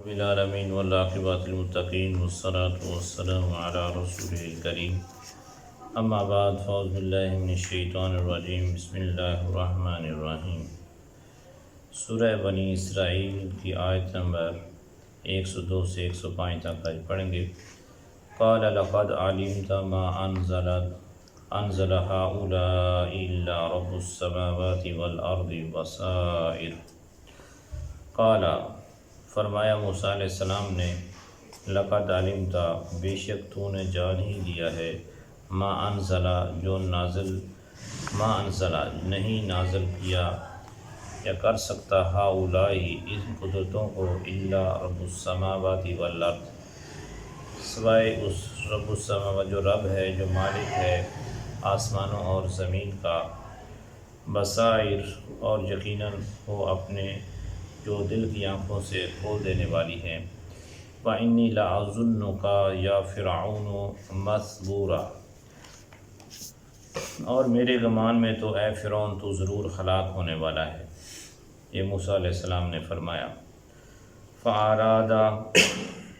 رب العالمین والعاقبۃ للمتقین والصلاة والسلام علی رسول الکریم اما بعد فاعوذ باللہ من الشیطان الرجیم بسم اللہ الرحمن الرحیم۔ سورہ بنی اسرائیل کی آیت نمبر 102 سے 105 تک آج پڑھیں گے۔ قال لقد علمت ما انزل هؤلاء الا رب السماوات والارض بصائر۔ قال فرمایا موسیٰ علیہ السلام نے، لقد علمت بے شک تو نے جان ہی لیا ہے، ما انزل جو نہیں نازل کیا یا کر سکتا ہؤلاء ان قدرتوں کو الا رب السماوات والارض سوائے اس رب السماوات جو رب ہے، جو مالک ہے آسمانوں اور زمین کا، بصائر اور یقیناً وہ اپنے جو دل کی آنکھوں سے کھول دینے والی ہے۔ وَإِنِّي لَأَظُنُّكَ يَا فِرْعَوْنُ مَثْبُورًا، اور میرے گمان میں تو اے فرعون تو ضرور ہلاک ہونے والا ہے۔ یہ موسیٰ علیہ السلام نے فرمایا۔ فَأَرَادَ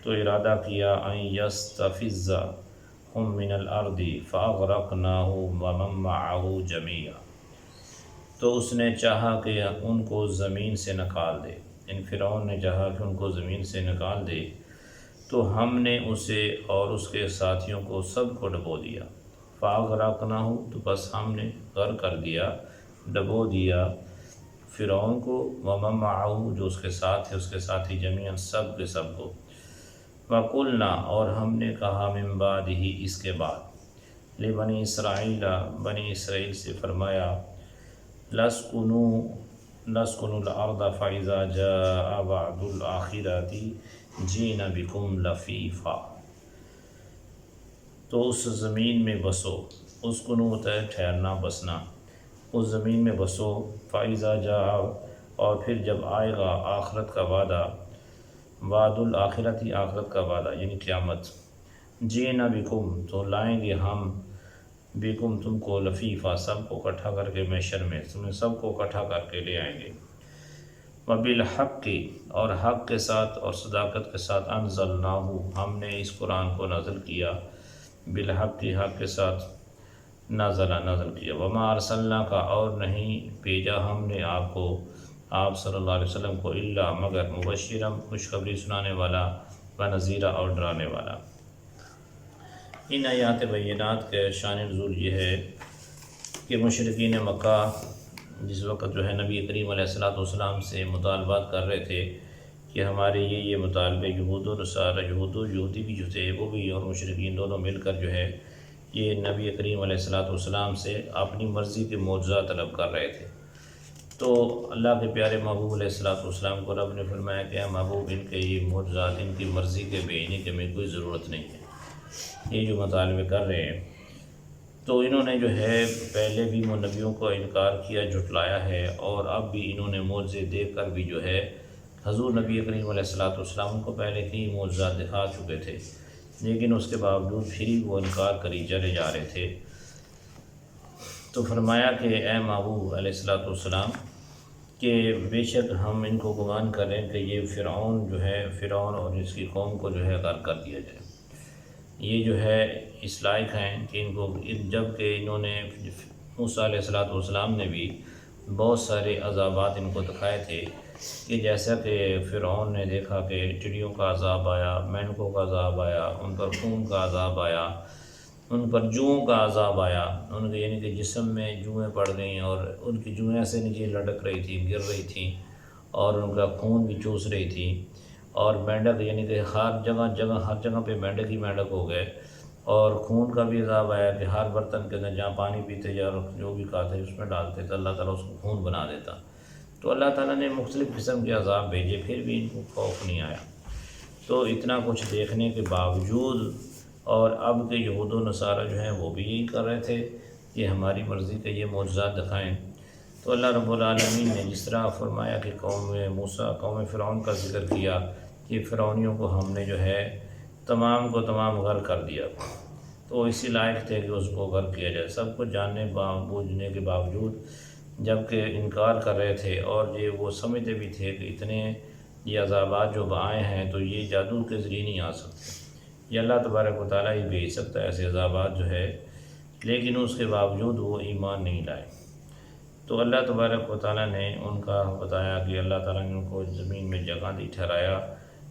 تو ارادہ کیا، أَن يَسْتَفِزَّهُم مِّنَ الْأَرْضِ فَأَغْرَقْنَاهُ وَمَن مَّعَهُ جَمِيعًا، تو اس نے چاہا کہ ان کو زمین سے نکال دے، ان فرعون نے چاہا کہ ان کو زمین سے نکال دے، تو ہم نے اسے اور اس کے ساتھیوں کو سب کو ڈبو دیا۔ فَأَغْرَقْنَاهُ تو بس ہم نے غرق کر دیا، ڈبو دیا فرعون کو، وَمَن مَّعَهُ جو اس کے ساتھ ہے، اس کے ساتھی جمیعاً سب کے سب کو۔ وَقُلْنَا اور ہم نے کہا، من بعدہ اس کے بعد، لبنی اسرائیل بنی اسرائیل سے فرمایا، لَاسْكُنُوا الْأَرْضَ فَإِذَا جَاءَ وَعْدُ الْآخِرَةِ جِئْنَا بِكُمْ لَفِيفًا، تو اس زمین میں بسو، اسکنو ہوتا ہے ٹھہرنا بسنا، اس زمین میں بسو، فَإِذَا جَاءَ اور پھر جب آئے گا آخرت کا وعدہ، وعد الآخرتی آخرت کا وعدہ یعنی قیامت، جِئْنَا بِكُمْ تو لائیں گے ہم، بیکم تم کو، لفیفہ سب کو اکٹھا کر کے، محشر میں تمہیں سب کو اکٹھا کر کے لے آئیں گے۔ وبالحق اور حق کے ساتھ اور صداقت کے ساتھ، انزلناہ ہم نے اس قرآن کو نازل کیا، بالحق حق کے ساتھ نازل کیا۔ وما ارسلناک اور نہیں بھیجا ہم نے آپ کو، آپ صلی اللہ علیہ وسلم کو، الا مگر مبشرا خوشخبری سنانے والا، ونذیرا اور ڈرانے والا۔ ان آیات بینات کے شان نزول یہ ہے کہ مشرکین مکہ جس وقت جو ہے نبی کریم علیہ السلام سے مطالبات کر رہے تھے کہ ہمارے یہ مطالبے، یہود و نصارہ، یہودی بھی جو تھے وہ بھی اور مشرکین دونوں مل کر جو ہے یہ نبی کریم علیہ السلام سے اپنی مرضی کے معجزات طلب کر رہے تھے۔ تو اللہ کے پیارے محبوب علیہ السلام کو رب نے فرمایا کہ اے محبوب ان کے یہ معجزات ان کی مرضی کے بھیجنے کی ہمیں کوئی ضرورت نہیں ہے، یہ جو مطالبے کر رہے ہیں۔ تو انہوں نے جو ہے پہلے بھی نبیوں کو انکار کیا، جھٹلایا ہے، اور اب بھی انہوں نے معجزے دیکھ کر بھی جو ہے حضور نبی کریم علیہ السلام کو پہلے کی معجزات دکھا چکے تھے، لیکن اس کے باوجود پھر وہ انکار کری چلے جا رہے تھے۔ تو فرمایا کہ اے محبوب علیہ السلام کہ بے شک ہم ان کو گمان کریں کہ یہ فرعون جو ہے، فرعون اور اس کی قوم کو جو ہے غرق کر دیا جائے۔ یہ جو ہے اس لائق ہیں کہ ان کو، جب کہ انہوں نے موسیٰ علیہ السلام نے بھی بہت سارے عذابات ان کو دکھائے تھے، کہ جیسا کہ فرعون نے دیکھا کہ چڑیوں کا عذاب آیا، مینڈکوں کا عذاب آیا، ان پر خون کا عذاب آیا، ان پر جوؤں کا عذاب آیا، ان کے یعنی کہ جسم میں جوئیں پڑ گئیں اور ان کی جوئیں سے نیچے لٹک رہی تھیں، گر رہی تھیں، اور ان کا خون بھی چوس رہی تھی، اور مینڈک یعنی کہ ہر جگہ پہ مینڈک ہی مینڈک ہو گئے، اور خون کا بھی عذاب آیا کہ ہر برتن کے اندر جہاں پانی پیتے یا جو بھی کھاتے اس میں ڈالتے تو اللہ تعالیٰ اس کو خون بنا دیتا۔ تو اللہ تعالیٰ نے مختلف قسم کے عذاب بھیجے، پھر بھی ان کو خوف نہیں آیا۔ تو اتنا کچھ دیکھنے کے باوجود، اور اب کے یہود و نصارہ جو ہیں وہ بھی یہی کر رہے تھے کہ ہماری مرضی کے یہ معجزات دکھائیں۔ تو اللہ رب العالمین نے جس طرح فرمایا کہ قوم فرعون کا ذکر کیا کہ فرعونیوں کو ہم نے جو ہے تمام کو تمام غرق کر دیا، تو اسی لائق تھے کہ اس کو غرق کیا جائے، سب کو جاننے بوجھنے کے باوجود، جب کہ انکار کر رہے تھے، اور یہ وہ سمجھتے بھی تھے کہ اتنے یہ عذابات جو آئے ہیں تو یہ جادو کے ذریعے نہیں آ سکتے، یہ اللہ تبارک و تعالیٰ ہی بھیج سکتا ہے ایسے عذابات جو ہے، لیکن اس کے باوجود وہ ایمان نہیں لائے۔ تو اللہ تبارک و تعالیٰ نے ان کا بتایا کہ اللہ تعالیٰ نے ان کو زمین میں جگہ دی ٹھہرایا،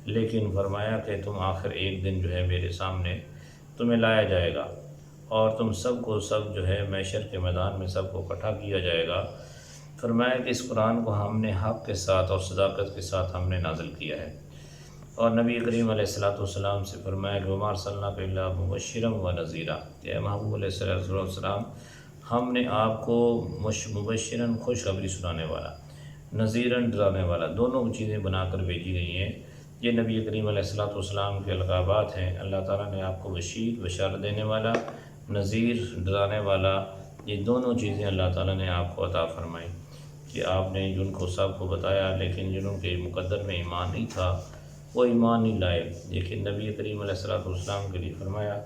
لیکن فرمایا کہ تم آخر ایک دن جو ہے میرے سامنے تمہیں لایا جائے گا، اور تم سب کو جو ہے محشر کے میدان میں سب کو اکٹھا کیا جائے گا۔ فرمایا کہ اس قرآن کو ہم نے حق کے ساتھ اور صداقت کے ساتھ ہم نے نازل کیا ہے، اور نبی کریم علیہ السلام سے فرمایا کہ وما ارسلناک الا مبشرا و نذیرا، کہ اے محبوب علیہ السلام ہم نے آپ کو مبشراً خوشخبری سنانے والا، نذیراً ڈرانے والا، دونوں چیزیں بنا کر بھیجی گئی ہیں۔ یہ نبی کریم علیہ السلام کے القابات ہیں۔ اللہ تعالیٰ نے آپ کو بشیر بشارت دینے والا، نذیر ڈرانے والا، یہ دونوں چیزیں اللہ تعالیٰ نے آپ کو عطا فرمائی کہ آپ نے جن کو سب کو بتایا، لیکن جنہوں کے مقدر میں ایمان نہیں تھا وہ ایمان نہیں لائے، لیکن نبی کریم علیہ السلام کے لیے فرمایا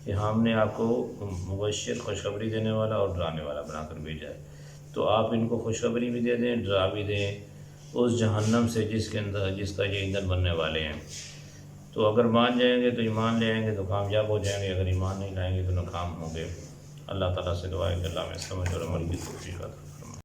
کہ ہم نے آپ کو مبشر خوشخبری دینے والا اور ڈرانے والا بنا کر بھیجا ہے، تو آپ ان کو خوشخبری بھی دے دیں، ڈرا بھی دیں اس جہنم سے جس کا یہ ایندھن بننے والے ہیں۔ تو اگر مان جائیں گے تو ایمان لے آئیں گے تو کامیاب ہو جائیں گے، اگر ایمان نہیں لائیں گے تو ناکام ہوں گے۔ اللہ تعالیٰ سے دعا ہے کہ اللہ میں سمجھ اور عمل کی توفیق عطا